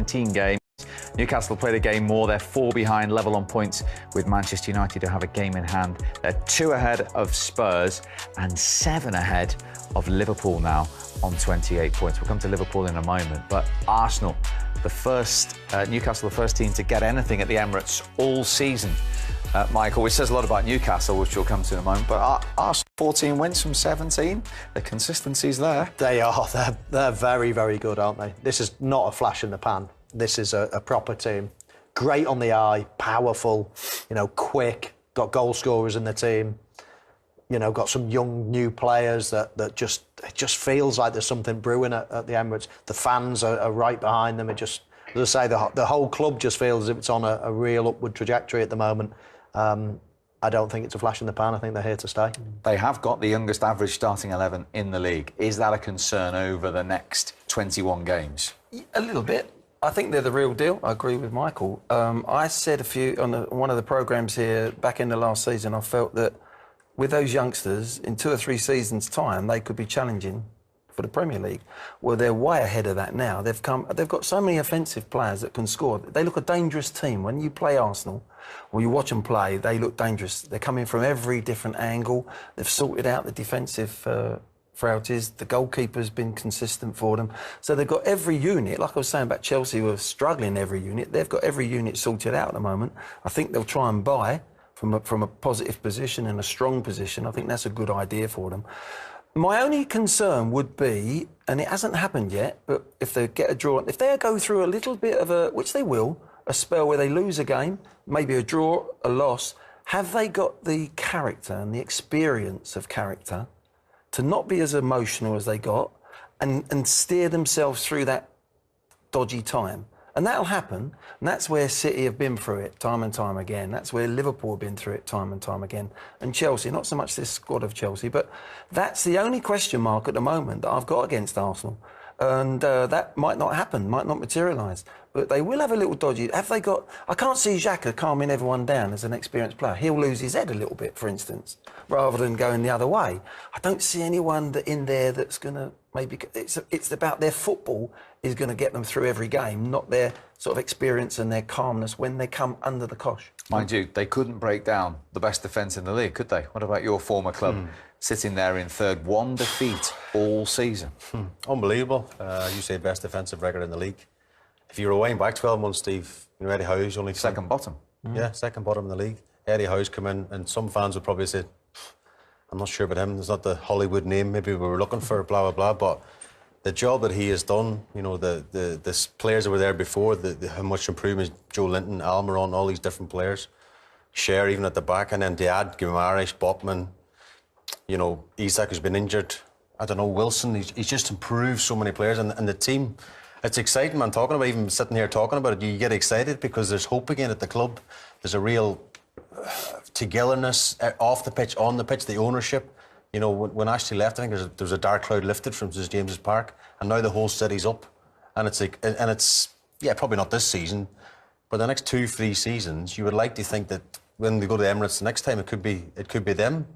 19 games. Newcastle played a game more. They're 4 behind, level on points with Manchester United, who have a game in hand. They're 2 ahead of Spurs and 7 ahead of Liverpool now on 28 points. We'll come to Liverpool in a moment, but Arsenal, Newcastle, the first team to get anything at the Emirates all season. Michael, which says a lot about Newcastle, which we'll come to in a moment, but Arsenal 14 wins from 17. The consistency's there. They are. They're very, very good, aren't they? This is not a flash in the pan. This is a proper team. Great on the eye, powerful, quick, got goal scorers in the team, got some young new players it just feels like there's something brewing at the Emirates. The fans are right behind them. It just, as I say, the whole club just feels as if it's on a real upward trajectory at the moment. I don't think it's a flash in the pan. I think they're here to stay. They have got the youngest average starting 11 in the league. Is that a concern over the next 21 games? A little bit. I think they're the real deal. I agree with Michael. I said on one of the programmes here back in the last season, I felt that with those youngsters, in 2 or 3 seasons' time, they could be challenging for the Premier League. Well, they're way ahead of that now. They've got so many offensive players that can score. They look a dangerous team. When you play Arsenal, or you watch them play, they look dangerous. They're coming from every different angle. They've sorted out the defensive frailties. The goalkeeper's been consistent for them. So they've got every unit. Like I was saying about Chelsea, who are struggling every unit. They've got every unit sorted out at the moment. I think they'll try and buy from a positive position and a strong position. I think that's a good idea for them. My only concern would be, and it hasn't happened yet, but if they get a draw, if they go through a little bit of which they will, a spell where they lose a game, maybe a draw, a loss, have they got the character and the experience of character to not be as emotional as they got and steer themselves through that dodgy time? And that'll happen, and that's where City have been through it time and time again. That's where Liverpool have been through it time and time again. And Chelsea, not so much this squad of Chelsea, but that's the only question mark at the moment that I've got against Arsenal. And that might not happen, might not materialise. But they will have a little dodgy... Have they got... I can't see Xhaka calming everyone down as an experienced player. He'll lose his head a little bit, for instance, rather than going the other way. I don't see anyone in there that's going to maybe... It's about their football is going to get them through every game, not their sort of experience and their calmness when they come under the cosh. Mind you, they couldn't break down the best defence in the league, could they? What about your former club? Sitting there in third, 1 defeat all season. Unbelievable. You say best defensive record in the league. If you rewind back 12 months, Steve, Eddie Howe's only... Second bottom. Yeah, second bottom in the league. Eddie Howe's come in, and some fans would probably say, I'm not sure about him, it's not the Hollywood name maybe we were looking for, blah, blah, blah, but the job that he has done, the players that were there before, how much improvement, Joe Linton, Almiron, all these different players, Cher even at the back, and then Diad, Guimaraes, Botman, Isak has been injured. I don't know, Wilson, he's just improved so many players. And the team, it's exciting, man, talking about, even sitting here talking about it, you get excited because there's hope again at the club. There's a real togetherness off the pitch, on the pitch, the ownership. When Ashley left, I think there was a dark cloud lifted from St James's Park, and now the whole city's up. And it's probably not this season, but the next 2-3 seasons, you would like to think that when they go to the Emirates the next time, it could be them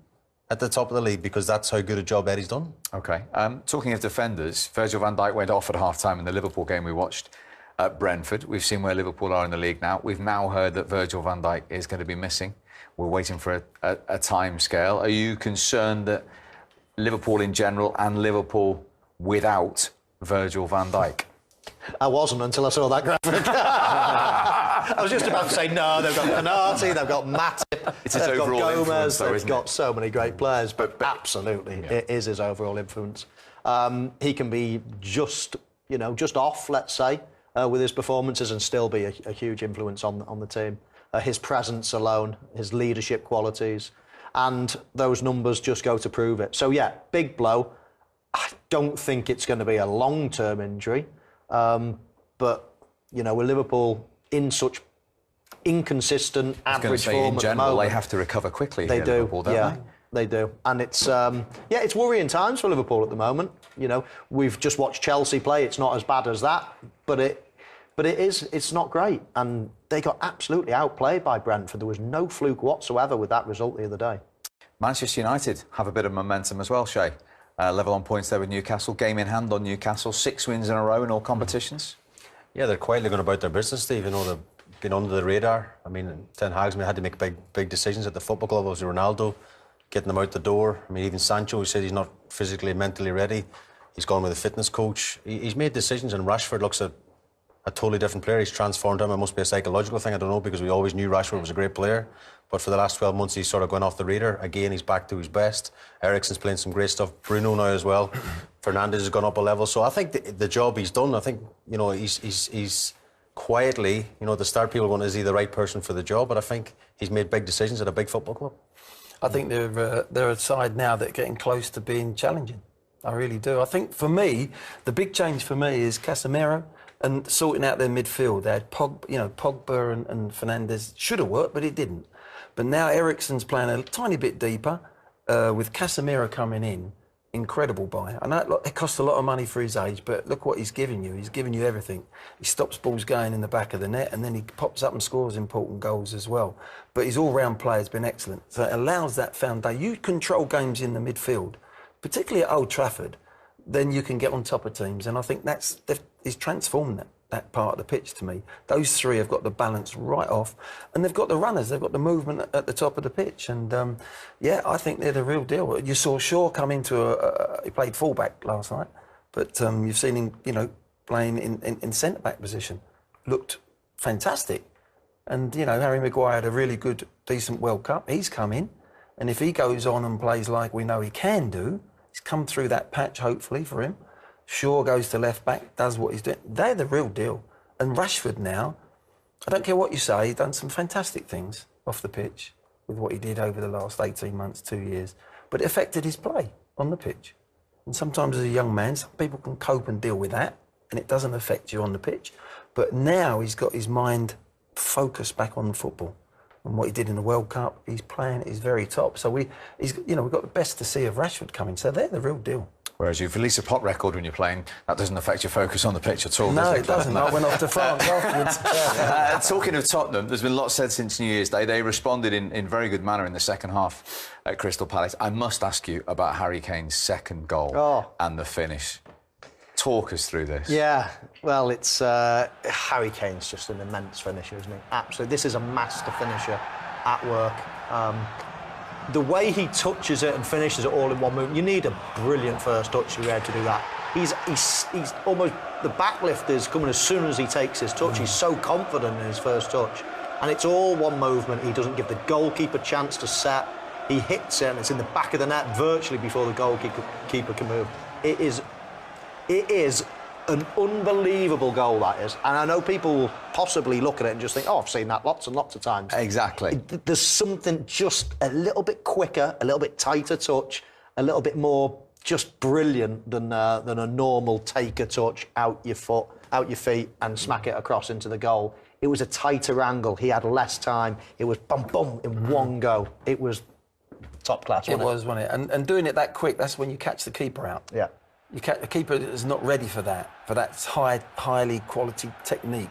at the top of the league, because that's how good a job Eddie's done. OK. Talking of defenders, Virgil van Dijk went off at half-time in the Liverpool game we watched at Brentford. We've seen where Liverpool are in the league now. We've now heard that Virgil van Dijk is going to be missing. We're waiting for a time scale. Are you concerned that Liverpool in general and Liverpool without Virgil van Dijk? I wasn't until I saw that graphic. I was just about to say, no, they've got Canati, they've got Matip, they've got Gomez, they've got so many great players, but absolutely, it is his overall influence. He can be just off, let's say, with his performances and still be a huge influence on the team. His presence alone, his leadership qualities, and those numbers just go to prove it. So, yeah, big blow. I don't think it's going to be a long-term injury, but, with Liverpool in such inconsistent average form in general, at the moment, they have to recover quickly. They do, Liverpool, don't they do. And it's worrying times for Liverpool at the moment. We've just watched Chelsea play. It's not as bad as that, but it's not great. And they got absolutely outplayed by Brentford. There was no fluke whatsoever with that result the other day. Manchester United have a bit of momentum as well, Shay. Level on points there with Newcastle. Game in hand on Newcastle. 6 wins in a row in all competitions. Yeah, they're quietly going about their business, Steve. You know, they've been under the radar. I mean, Ten Hag's had to make big decisions at the football club. Obviously, Ronaldo, getting them out the door. I mean, even Sancho, who said he's not physically and mentally ready. He's gone with a fitness coach. He's made decisions, and Rashford looks a totally different player. He's transformed him. It must be a psychological thing, I don't know, because we always knew Rashford was a great player. But for the last 12 months, he's sort of gone off the radar. Again, he's back to his best. Eriksen's playing some great stuff. Bruno now as well. Fernandes has gone up a level. So I think the job he's done, I think, you know, he's quietly, you know, at the start people were going, is he the right person for the job? But I think he's made big decisions at a big football club. I think they're a side now that are getting close to being challenging. I really do. I think for me, the big change for me is Casemiro and sorting out their midfield. They had Pogba and Fernandes. Should have worked, but it didn't. But now Eriksen's playing a tiny bit deeper with Casemiro coming in. Incredible buy. I know it costs a lot of money for his age, but look what he's giving you. He's giving you everything. He stops balls going in the back of the net, and then he pops up and scores important goals as well. But his all-round play has been excellent. So it allows that foundation. You control games in the midfield, particularly at Old Trafford, then you can get on top of teams. And I think he's transformed that part of the pitch to me. Those three have got the balance right off, and they've got the runners, they've got the movement at the top of the pitch. And yeah, I think they're the real deal. You saw Shaw come into he played fullback last night, but you've seen him, you know, playing in centre-back position. Looked fantastic. And, you know, Harry Maguire had a really good, decent World Cup. He's come in, and if he goes on and plays like we know he can do, he's come through that patch, hopefully, for him. Shaw goes to left back, does what he's doing. They're the real deal. And Rashford now, I don't care what you say, he's done some fantastic things off the pitch with what he did over the last 18 months, 2 years. But it affected his play on the pitch. And sometimes as a young man, some people can cope and deal with that, and it doesn't affect you on the pitch. But now he's got his mind focused back on football. And what he did in the World Cup, he's playing at his very top. So we've got the best to see of Rashford coming. So they're the real deal. Whereas you release a pot record when you're playing, that doesn't affect your focus on the pitch at all. No, it doesn't. I went off to France afterwards. Talking of Tottenham, there's been lots said since New Year's Day. They responded in very good manner in the second half at Crystal Palace. I must ask you about Harry Kane's second goal and the finish. Talk us through this. Yeah, well, it's Harry Kane's just an immense finisher, isn't he? Absolutely. This is a master finisher at work. The way he touches it and finishes it all in one move, you need a brilliant first touch to be able to do that. He's almost, the backlift is coming as soon as he takes his touch. He's so confident in his first touch. And it's all one movement. He doesn't give the goalkeeper a chance to set. He hits it and it's in the back of the net virtually before the goalkeeper can move. It is an unbelievable goal, that is. And I know people will possibly look at it and just think, oh, I've seen that lots and lots of times. Exactly. There's something just a little bit quicker, a little bit tighter touch, a little bit more just brilliant than a normal take a touch out your feet and smack it across into the goal. It was a tighter angle. He had less time. It was bum, bum in one go. It was top class, wasn't it? And doing it that quick, that's when you catch the keeper out. Yeah. The keeper is not ready for that highly quality technique.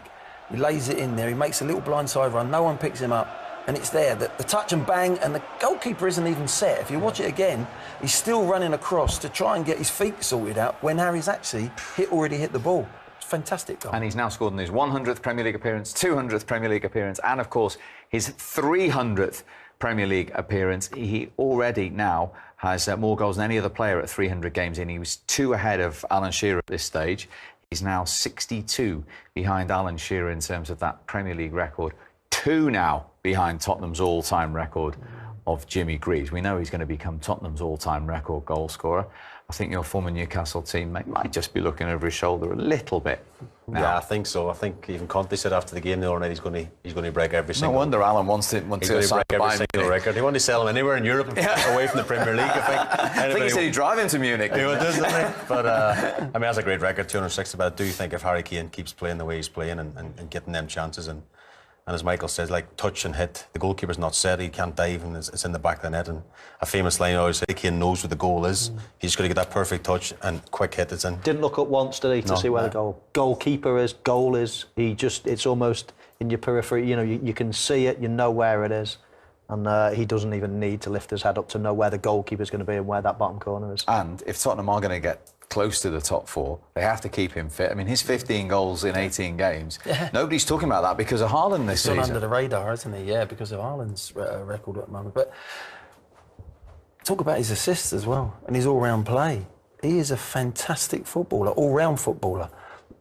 He lays it in there, he makes a little blindside run, no one picks him up, and it's there. The touch and bang, and the goalkeeper isn't even set. If you watch it again, he's still running across to try and get his feet sorted out when Harry's actually already hit the ball. It's a fantastic goal. And he's now scored in his 100th Premier League appearance, 200th Premier League appearance, and of course his 300th Premier League appearance. He already now has more goals than any other player at 300 games in. He was 2 ahead of Alan Shearer at this stage. He's now 62 behind Alan Shearer in terms of that Premier League record. 2 now behind Tottenham's all-time record of Jimmy Greaves. We know he's going to become Tottenham's all-time record goal scorer. I think your former Newcastle teammate might just be looking over his shoulder a little bit now. Yeah, I think so. I think even Conte said after the game the other night he's going to break every single. No wonder Alan wants to break every single record. He wanted to sell him anywhere in Europe, away from the Premier League. I think he said he'd drive him to Munich. He does, doesn't he? But I mean, that's a great record, 260. But I do think if Harry Kane keeps playing the way he's playing and getting them chances and as Michael says, like touch and hit, the goalkeeper's not set, he can't dive, and it's in the back of the net. And a famous line I always say, Kane knows what the goal is. He's just got to get that perfect touch and quick hit, it's in. Didn't look up once, did he, to see where the goalkeeper is, goal is. It's almost in your periphery. You know, you can see it, you know where it is. And he doesn't even need to lift his head up to know where the goalkeeper's going to be and where that bottom corner is. And if Tottenham are going to get close to the top 4. They have to keep him fit. I mean, his 15 goals in 18 games. Yeah. Nobody's talking about that because of Haaland this season. He's gone under the radar, hasn't he? Yeah, because of Haaland's record at the moment. But talk about his assists as well and his all-round play. He is a fantastic footballer, all-round footballer.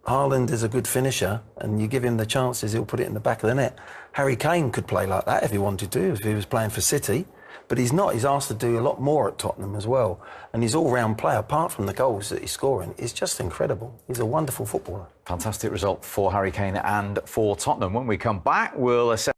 Haaland is a good finisher, and you give him the chances, he'll put it in the back of the net. Harry Kane could play like that if he wanted to, if he was playing for City. But he's not. He's asked to do a lot more at Tottenham as well. And his all-round play, apart from the goals that he's scoring, is just incredible. He's a wonderful footballer. Fantastic result for Harry Kane and for Tottenham. When we come back, we'll assess